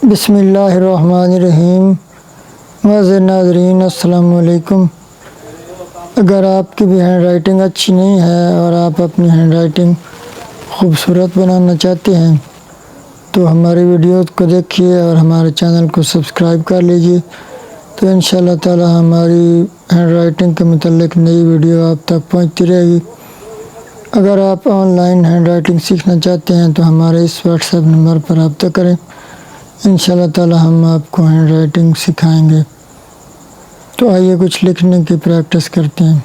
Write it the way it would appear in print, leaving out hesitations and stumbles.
बिस्मिल्लाहिर्रहमानिर्रहीम। वाज़े नाज़रीन अस्सलाम वालेकुम। अगर आपकी भी हैंड राइटिंग अच्छी नहीं है और आप अपनी हैंड राइटिंग खूबसूरत बनाना चाहते हैं तो हमारी वीडियोस को देखिए और हमारे चैनल को सब्सक्राइब कर लीजिए। तो इंशाअल्लाह ताला हमारी हैंड राइटिंग के मुतालिक नई वीडियो आप तक पहुंचती रहेगी। अगर आप ऑनलाइन हैंड राइटिंग सीखना चाहते हैं तो हमारे इस व्हाट्सएप नंबर पर रब्ता करें। इंशाअल्लाह ताला हम आपको हैंड राइटिंग सिखाएंगे। तो आइए कुछ लिखने की प्रैक्टिस करते हैं।